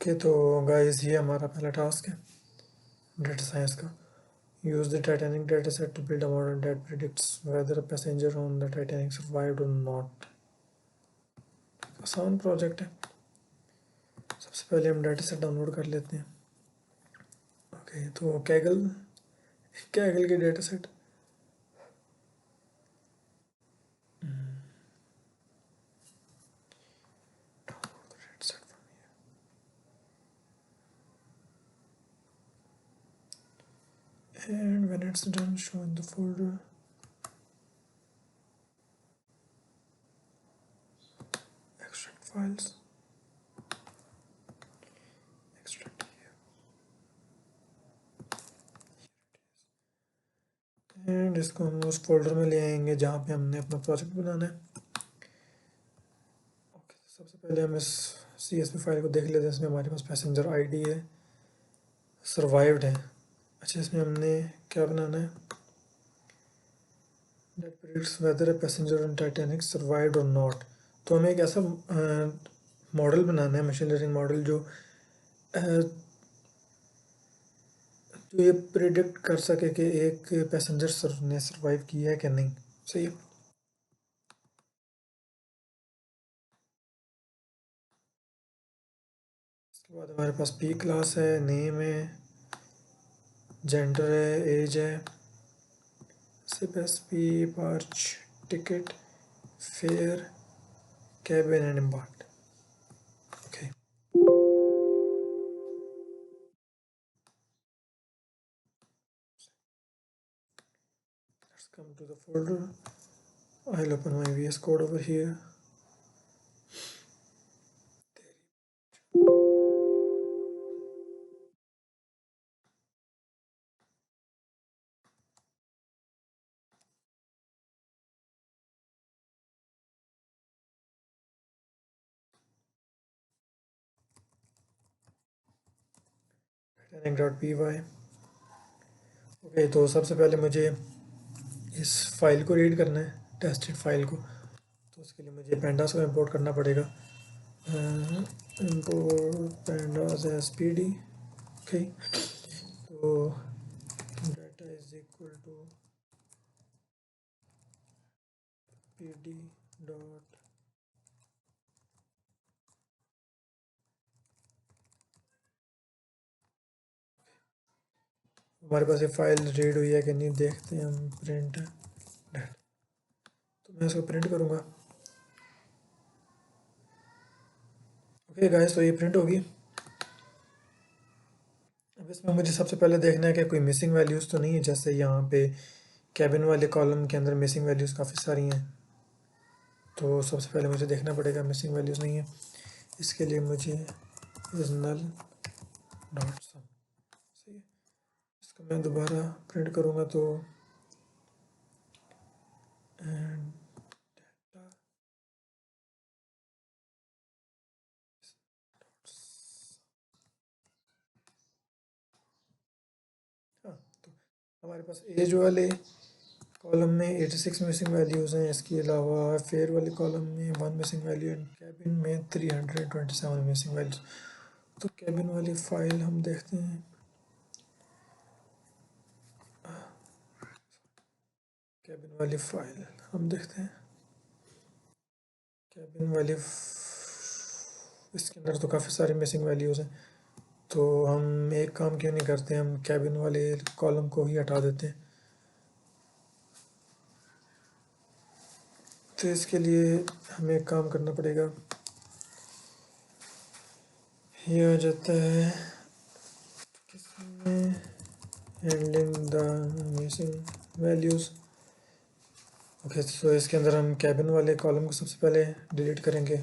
Okay तो guys ये हमारा पहला टास्क है डेटा साइंस का। Use the Titanic data set to build a model that predicts whether a passenger on the Titanic survived और not. आसान प्रोजेक्ट है। सबसे पहले हम डेटा सेट डाउनलोड कर लेते हैं। ओके तो कैगल कैगल की data set and when it's done show in the folder extract files extract and इसको हम उस फोल्डर में ले आएंगे जहाँ पे हमने अपना प्रोजेक्ट बनाना है। ओके सबसे पहले हम इस CSV फाइल को देख लेते हैं। इसमें हमारे पास पैसेंजर आईडी है, सर्वाइव्ड है। अच्छा इसमें हमने क्या बनाना है, that predicts weather a passenger on Titanic survived और नॉट। तो हमें एक ऐसा मॉडल बनाना है, मशीन लर्निंग मॉडल जो ये प्रिडिक्ट कर सके कि एक पैसेंजर ने सर्वाइव किया है कि नहीं। सही है। इसके बाद हमारे पास पी क्लास है, नेम है, जेंडर है, एज है, sib S P, parch, ticket, fare, cabin and embark. Okay let's come to the folder. I'll open my VS Code over here. Titanic.py। Okay तो सबसे पहले मुझे इस फाइल को रीड करना है, टेस्टेड फाइल को। तो उसके लिए मुझे pandas को इंपोर्ट करना पड़ेगा। import pandas as pd। Okay तो data is equal to pd dot हमारे पास ये फाइल रीड हुई है कि नहीं देखते हैं हम। प्रिंट डेट, तो मैं इसको प्रिंट करूँगा। ओके गाइस तो ये प्रिंट होगी। अब इसमें मुझे सबसे पहले देखना है कि कोई मिसिंग वैल्यूज़ तो नहीं है। जैसे यहाँ पे कैबिन वाले कॉलम के अंदर मिसिंग वैल्यूज़ काफ़ी सारी हैं, तो सबसे पहले मुझे देखना पड़ेगा मिसिंग वैल्यूज़ नहीं है। इसके लिए मुझे इज नल डॉट सम। सही है। इसको मैं दोबारा प्रिंट करूँगा तो एंड डेटा हाँ तो हमारे पास एज वाले कॉलम में 86 मिसिंग वैल्यूज़ हैं। इसके अलावा फेयर वाले कॉलम में 1 मिसिंग वैल्यू एंड कैबिन में 327 मिसिंग वैल्यूज़। तो कैबिन वाली फाइल हम देखते हैं। कैबिन वाली फाइल हम देखते हैं। कैबिन वाली इसके अंदर तो काफ़ी सारी मिसिंग वैल्यूज़ हैं। तो हम एक काम क्यों नहीं करते, हम कैबिन वाले कॉलम को ही हटा देते हैं। तो इसके लिए हमें एक काम करना पड़ेगा। ये आ जाता है किसमें, handling the missing values. Okay तो इसके अंदर हम कैबिन वाले कॉलम को सबसे पहले डिलीट करेंगे।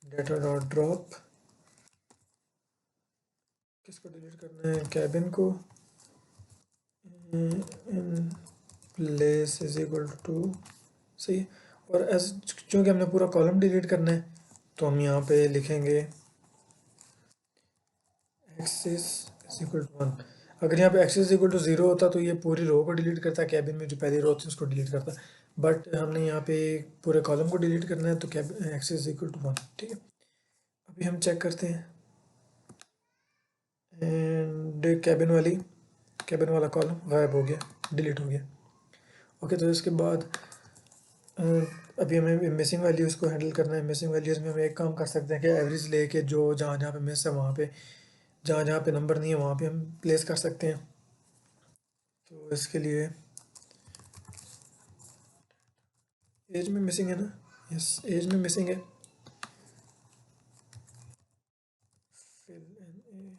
डेटा डॉट ड्रॉप, किसको डिलीट करना है, कैबिन को। In place is equal to, सही। और एस चूँकि हमने पूरा कॉलम डिलीट करना है तो हम यहाँ पे लिखेंगे एक्सिस इज इक्वल टू 1। अगर यहाँ पे एक्सिस इक्वल टू 0 होता तो ये पूरी रो को डिलीट करता, कैबिन में जो पहली रो थी उसको डिलीट करता। बट हमने यहाँ पे पूरे कॉलम को डिलीट करना है तो कैब एक्सिस इक्वल टू 1। ठीक है। अब अभी हम चेक करते हैं एंड कैबिन वाला कॉलम गायब हो गया, डिलीट हो गया। ओके, तो इसके बाद अ, अभी हमें मिसिंग वैल्यूज़ को हैंडल करना है। मिसिंग वैल्यूज़ में हम एक काम कर सकते हैं कि एवरेज लेके जो जहाँ जहाँ पे मिस है वहाँ पे, जहाँ जहाँ पे नंबर नहीं है वहाँ पे हम प्लेस कर सकते हैं। तो इसके लिए एज में मिसिंग है ना, यस एज में मिसिंग है। Fill N A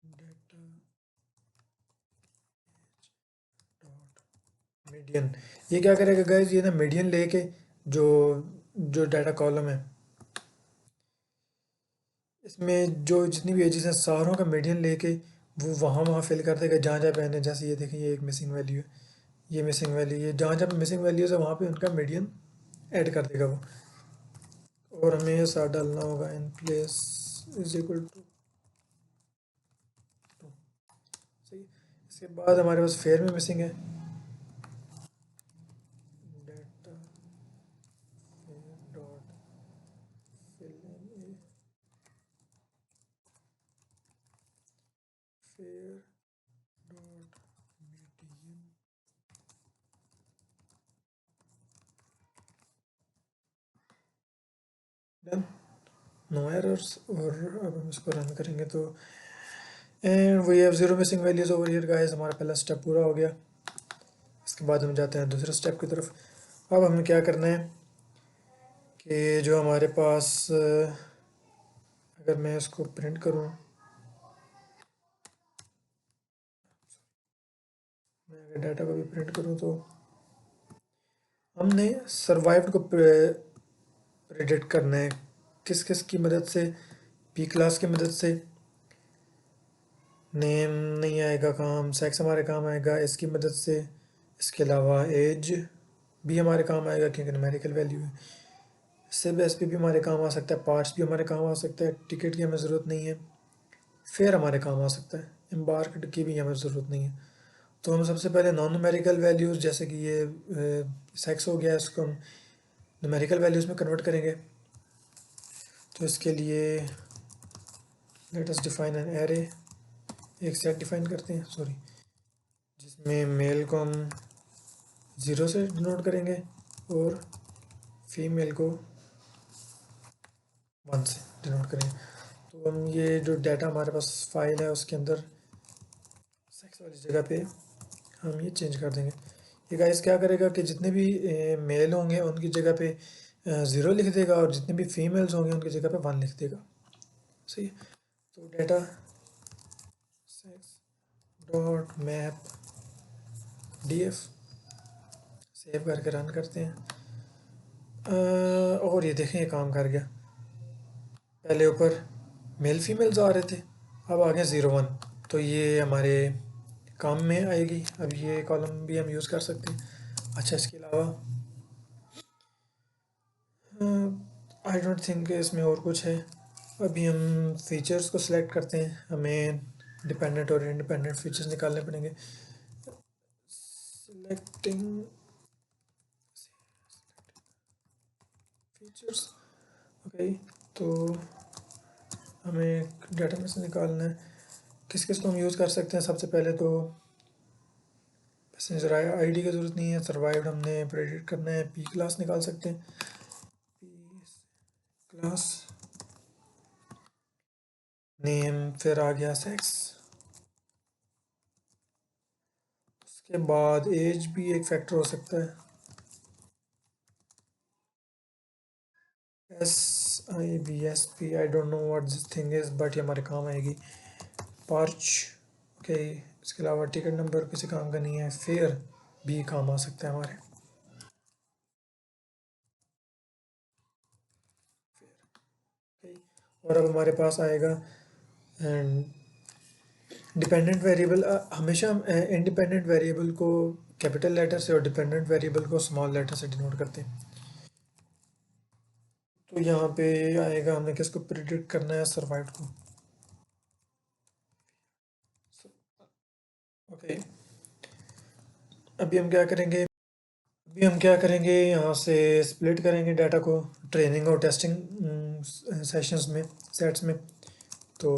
data dot median, ये क्या करेगा गाइज, ये ना मीडियन लेके जो जो डाटा कॉलम है इसमें जो जितनी भी एजेस हैं सारों का मीडियन लेके वो वहाँ वहाँ फिल कर देगा जहाँ जहाँ पे आने। जैसे ये देखें, ये एक मिसिंग वैल्यू है, ये मिसिंग वैल्यू, ये जहाँ जहाँ पे मिसिंग वैल्यूज़ है वहाँ पे उनका मीडियन ऐड कर देगा वो। और हमें ये साथ डालना होगा in place is equal to 2। सही। इसके बाद हमारे पास फेयर में मिसिंग है data fare dot fill N A fare dot median. Done, no errors. और अब हम इसको रन करेंगे तो and we have zero missing values over here guys, हमारा पहला स्टेप पूरा हो गया। इसके बाद हम जाते हैं दूसरे स्टेप की तरफ। अब हमें क्या करना है कि जो हमारे पास अगर मैं इसको प्रिंट करूँ, मैं अगर डाटा को भी प्रिंट करूँ तो हमने सर्वाइव्ड को प्रिडिक्ट करना है। किस किस की मदद से, पी क्लास की मदद से। नेम नहीं आएगा काम, सेक्स हमारे काम आएगा इसकी मदद से। इसके अलावा एज भी हमारे काम आएगा क्योंकि न्यूमेरिकल वैल्यू है। सिब एस पी भी हमारे काम आ सकता है, पार्ट्स भी हमारे काम आ सकता है, टिकट की हमें ज़रूरत नहीं है। फेयर हमारे काम आ सकता है, एम्बार्क्ड की भी हमें ज़रूरत नहीं है। तो हम सबसे पहले नॉन न्यूमेरिकल वैल्यूज़ जैसे कि ये सेक्स हो गया, इसको हम न्यूमेरिकल वैल्यूज़ में कन्वर्ट करेंगे। तो इसके लिए let us define an array, एक सेट डिफाइन करते हैं, सॉरी, जिसमें मेल को हम 0 से डिनोट करेंगे और फीमेल को 1 से डिनोट करेंगे। तो हम ये जो डाटा हमारे पास फाइल है उसके अंदर सेक्स वाली जगह पे हम ये चेंज कर देंगे। ये गाइस क्या करेगा कि जितने भी मेल होंगे उनकी जगह पे 0 लिख देगा और जितने भी फीमेल्स होंगे उनकी जगह पे 1 लिख देगा। सही है। तो data sex dot map df save करके रन करते हैं। और ये देखें ये काम कर गया। पहले ऊपर मेल फीमेल्स आ रहे थे, अब आ गए 0 1, तो ये हमारे काम में आएगी। अब ये कॉलम भी हम यूज़ कर सकते हैं। अच्छा, इसके अलावा आई डोंट थिंक इसमें और कुछ है। अभी हम फीचर्स को सिलेक्ट करते हैं, हमें डिपेंडेंट और इंडिपेंडेंट फीचर्स निकालने पड़ेंगे। Selecting features, okay. तो हमें डाटा में से निकालना है किस किस को हम यूज़ कर सकते हैं। सबसे पहले तो पैसेंजर आईडी की ज़रूरत नहीं है, सर्वाइव्ड हमने प्रेडिक्ट करना है, पी क्लास निकाल सकते हैं, पी क्लास नेम, फिर आ गया सेक्स, उसके बाद एज भी एक फैक्टर हो सकता है, SIBSP, I don't know what this thing is but ये हमारे काम आएगी। Parch, okay. इसके अलावा टिकट नंबर किसी काम का नहीं है, फेयर भी काम आ सकता है हमारे। okay। और अब हमारे पास आएगा डिपेंडेंट वेरिएबल। हमेशा हम इंडिपेंडेंट वेरिएबल को कैपिटल लेटर से और डिपेंडेंट वेरिएबल को स्मॉल लेटर से डिनोट करते हैं। तो यहाँ पे आएगा हमें किसको प्रिडिक्ट करना है, सर्वाइव्ड को। ओके, अभी हम क्या करेंगे, यहाँ से स्प्लिट करेंगे डाटा को ट्रेनिंग और टेस्टिंग सेशंस में, सेट्स में। तो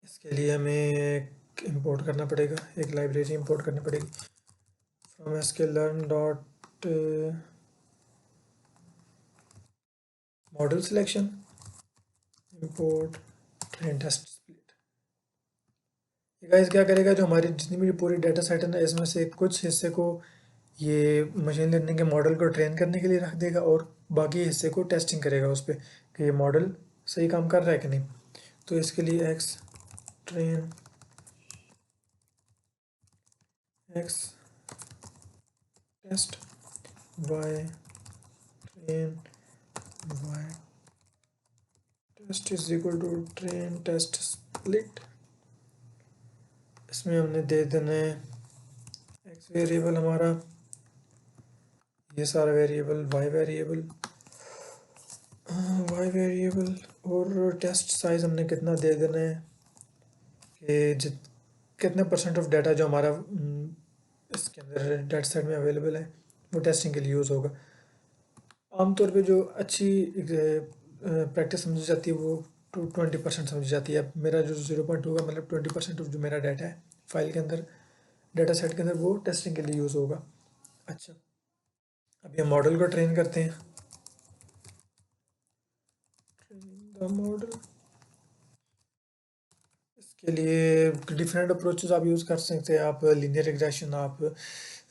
इसके लिए हमें इंपोर्ट करना पड़ेगा, एक लाइब्रेरी इंपोर्ट करनी पड़ेगी from sklearn dot model selection import train test split. Guys क्या करेगा, जो हमारी जितनी भी पूरी डेटा सेट है ना, इसमें से कुछ हिस्से को ये मशीन लर्निंग के मॉडल को ट्रेन करने के लिए रख देगा और बाकी हिस्से को टेस्टिंग करेगा उस पर कि ये मॉडल सही काम कर रहा है कि नहीं। तो इसके लिए X train X test Y train Y test is equal to train test split. इसमें हमने दे देना है एक्स वेरिएबल हमारा, ये सारा वेरिएबल वाई वेरिएबल और टेस्ट साइज हमने कितना दे देना है कि कितने परसेंट ऑफ डाटा जो हमारा इसके अंदर डेटा सेट में अवेलेबल है वो टेस्टिंग के लिए यूज़ होगा। आमतौर पे जो अच्छी प्रैक्टिस समझी जाती है वो 20% समझी जाती है। मेरा जो 0.2 होगा मतलब 20% ऑफ जो मेरा डाटा है फाइल के अंदर, डाटा सेट के अंदर, वो टेस्टिंग के लिए यूज़ होगा। अच्छा, अभी हम मॉडल को ट्रेन करते हैं। ट्रेनिंग द मॉडल, इसके लिए डिफरेंट अप्रोचेस आप यूज़ कर सकते हैं। आप लीनियर रिग्रेशन, आप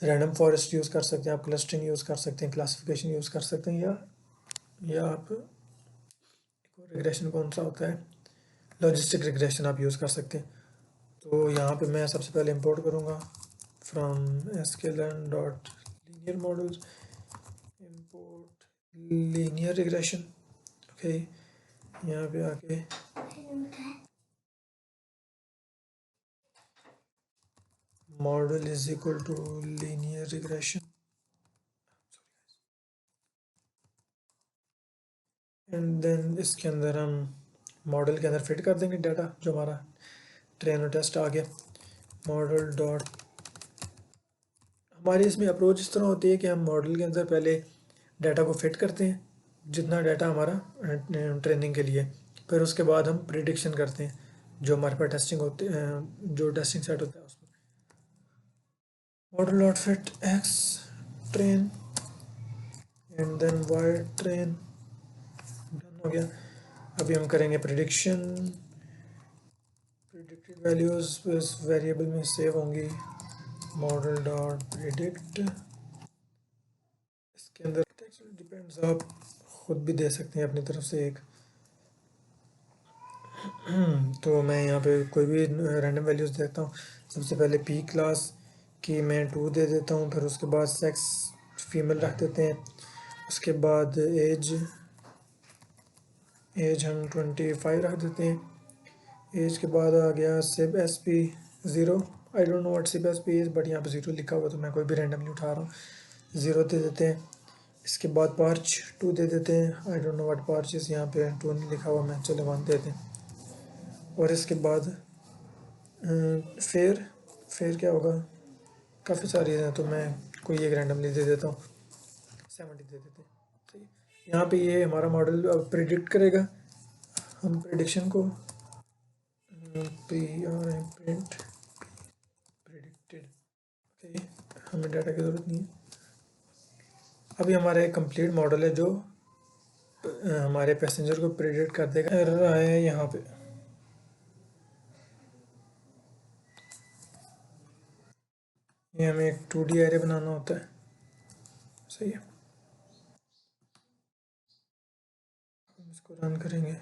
रैंडम फॉरेस्ट यूज़ कर सकते हैं, आप क्लस्टरिंग यूज़ कर सकते हैं, क्लासिफिकेशन यूज़ कर सकते हैं, या आप एक और रिग्रेशन कौन सा होता है, लॉजिस्टिक रिग्रेशन आप यूज़ कर सकते हैं। तो यहाँ पे मैं सबसे पहले इंपोर्ट करूँगा from sklearn dot linear models import linear regression. Okay, यहाँ पे आके model is equal to linear regression and then इसके अंदर हम मॉडल के अंदर फिट कर देंगे डाटा जो हमारा ट्रेन और टेस्ट आ गया। मॉडल डॉट, हमारी इसमें अप्रोच इस तरह होती है कि हम मॉडल के अंदर पहले डाटा को फिट करते हैं जितना डाटा हमारा ट्रेनिंग के लिए, फिर उसके बाद हम प्रिडिक्शन करते हैं जो हमारे पास टेस्टिंग होते हैं, जो टेस्टिंग सेट होता है उसमें। Model dot fit X train and then Y train, done हो गया। अभी हम करेंगे प्रिडिक्शन। प्रिडिक्टेड वैल्यूज इस वेरिएबल में सेव होंगी, मॉडल डॉट प्रिडिक्ट। इसके अंदर टेक्स्ट डिपेंड्स आप खुद भी दे सकते हैं अपनी तरफ से एक। तो मैं यहाँ पे कोई भी रैंडम वैल्यूज़ देता हूँ। सबसे पहले पी क्लास की मैं 2 दे देता हूँ, फिर उसके बाद सेक्स फीमेल रख देते हैं, उसके बाद एज हम 25 रख देते हैं। एज के बाद आ गया sib S P 0, I don't know what sib S P is, but यहाँ पे 0 लिखा हुआ तो मैं कोई भी रैंडमली उठा रहा हूँ, 0 दे देते हैं। इसके बाद पार्च 2 दे देते हैं, आई don't know what parch is, यहाँ पे 2 नहीं लिखा हुआ, मैं चलो 1 देते हैं। और इसके बाद फेयर, फेयर क्या होगा, काफ़ी सारी हैं तो मैं कोई एक रैंडमली दे देता हूँ, 70 दे देते हैं। सही है, यहाँ पे ये हमारा मॉडल अब प्रिडिक्ट करेगा। हम प्रिडिक्शन को P R M print predicted, okay, हमें डाटा की ज़रूरत नहीं है। अभी हमारा एक कंप्लीट मॉडल है जो हमारे पैसेंजर को प्रिडिक्ट कर देगा। एरर आया है यहाँ पे, ये हमें एक 2D एरे बनाना होता है। सही है, हम इसको रन करेंगे।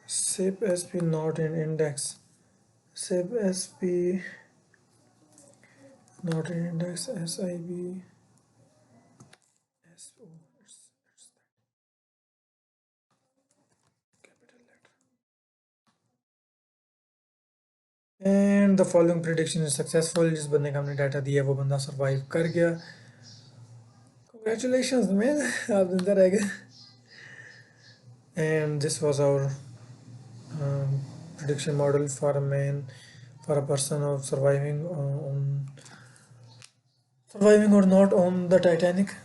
SIP SP not in index, SIP SP not in index, SIB SO, it's capital letter. And the following prediction is successful, जिस बंदे का हमने डाटा दिया वो बंदा सर्वाइव कर गया। Congratulations, man. आप जिंदा रह गए. And this was our prediction model for a man, for a person of surviving or not on the Titanic.